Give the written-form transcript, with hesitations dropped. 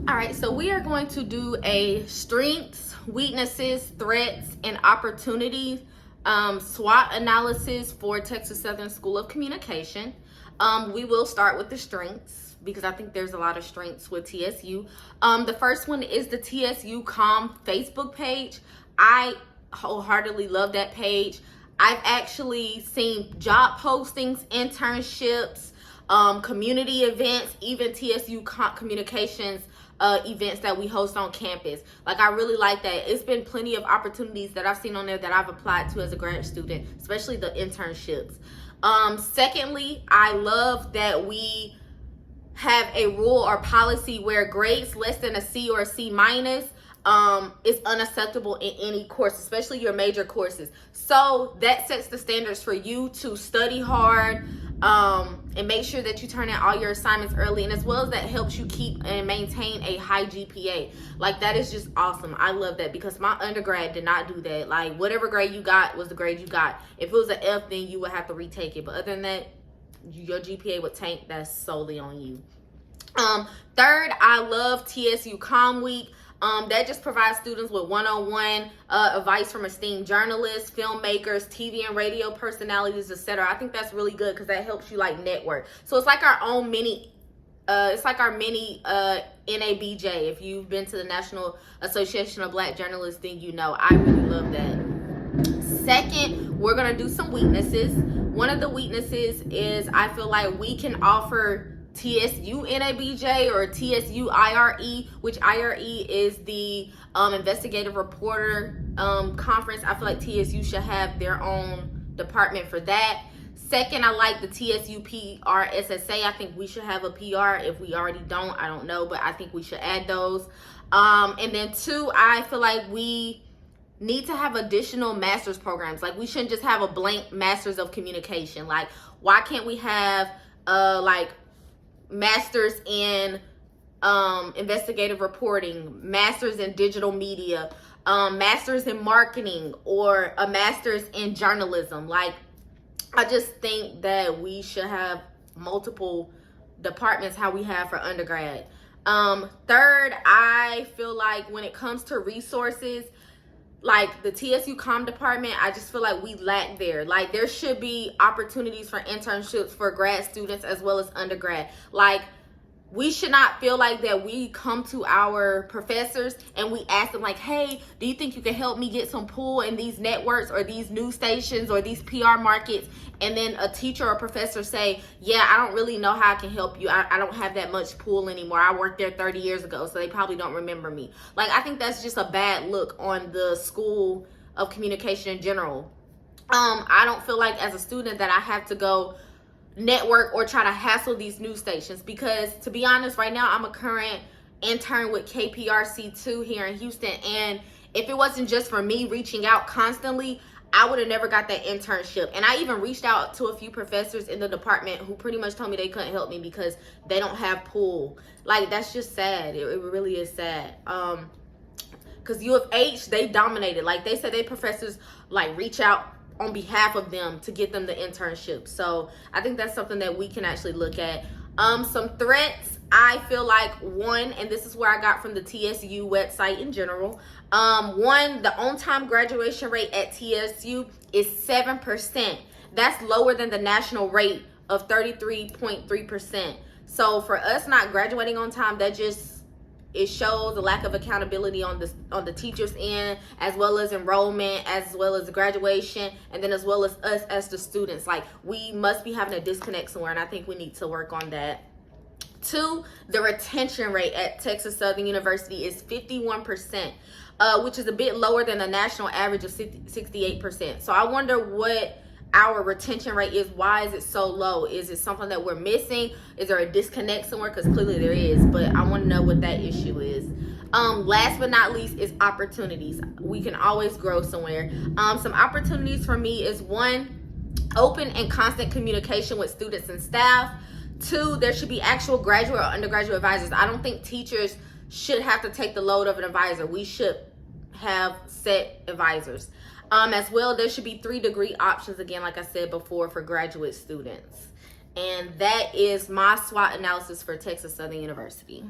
All right, so we are going to do a strengths, weaknesses, threats, and opportunities SWOT analysis for Texas Southern School of Communication. We will start with the strengths because I think there's a lot of strengths with TSU. The first one is the TSU Com Facebook page. I wholeheartedly love that page. I've actually seen job postings, internships, community events, even TSU communications events that we host on campus. Like, I really like that. It's been plenty of opportunities that I've seen on there that I've applied to as a grad student, especially the internships. Secondly, I love that we have a rule or policy where grades less than a C or a C minus is unacceptable in any course, especially your major courses. So that sets the standards for you to study hard, and make sure that you turn in all your assignments early, and as well as that helps you keep and maintain a high GPA. Like, that is just awesome. I love that because my undergrad did not do that. Like, whatever grade you got was the grade you got. If it was an F, then you would have to retake it, but other than that, your GPA would tank. That's solely on you. Third, I love TSU Com Week. That just provides students with one-on-one advice from esteemed journalists, filmmakers, TV and radio personalities, etc. I think that's really good because that helps you like network. So it's like our own mini NABJ. If you've been to the National Association of Black Journalists, then you know. I really love that. Second, we're gonna do some weaknesses. One of the weaknesses is I feel like we can offer TSU NABJ or TSU IRE, which IRE is the investigative reporter conference. I feel like TSU should have their own department for that. Second, I like the TSU PRSSA. I think we should have a PR. If we already don't, I don't know, but I think we should add those. And then two, I feel like we need to have additional master's programs. Like, we shouldn't just have a blank master's of communication. Like, why can't we have like masters in investigative reporting, masters in digital media, masters in marketing, or a masters in journalism? Like, I just think that we should have multiple departments how we have for undergrad. Third, I feel like when it comes to resources, like the TSU Com department, I just feel like we lack there. Like, there should be opportunities for internships for grad students as well as undergrad. Like, we should not feel like that we come to our professors and we ask them like, hey, do you think you can help me get some pull in these networks or these news stations or these PR markets? And then a teacher or professor say, yeah, I don't really know how I can help you. I don't have that much pull anymore. I worked there 30 years ago, so they probably don't remember me. Like, I think that's just a bad look on the School of Communication in general. I don't feel like as a student that I have to go network or try to hassle these news stations, because to be honest, right now I'm a current intern with KPRC2 here in Houston, and if it wasn't just for me reaching out constantly, I would have never got that internship. And I even reached out to a few professors in the department who pretty much told me they couldn't help me because they don't have pull. Like, that's just sad. It really is sad. Because U of H, they dominated. Like, they said their professors like reach out on behalf of them to get them the internship. So I think that's something that we can actually look at. Some threats, I feel like, one, and this is where I got from the TSU website in general. One, the on-time graduation rate at TSU is 7%. That's lower than the national rate of 33.3%. So for us not graduating on time, that just, it shows a lack of accountability on the teachers' end, as well as enrollment, as well as graduation, and then as well as us as the students. Like, we must be having a disconnect somewhere, and I think we need to work on that. Two, the retention rate at Texas Southern University is 51%, which is a bit lower than the national average of 68%. So I wonder what our retention rate is. Why is it so low? Is it something that we're missing? Is there a disconnect somewhere? Because clearly there is, but I want to know what that issue is. Last but not least is opportunities. We can always grow somewhere. Some opportunities for me is, one, open and constant communication with students and staff. Two, there should be actual graduate or undergraduate advisors. I don't think teachers should have to take the load of an advisor. We should have set advisors. As well, there should be 3-degree options, again, like I said before, for graduate students. And that is my SWOT analysis for Texas Southern University.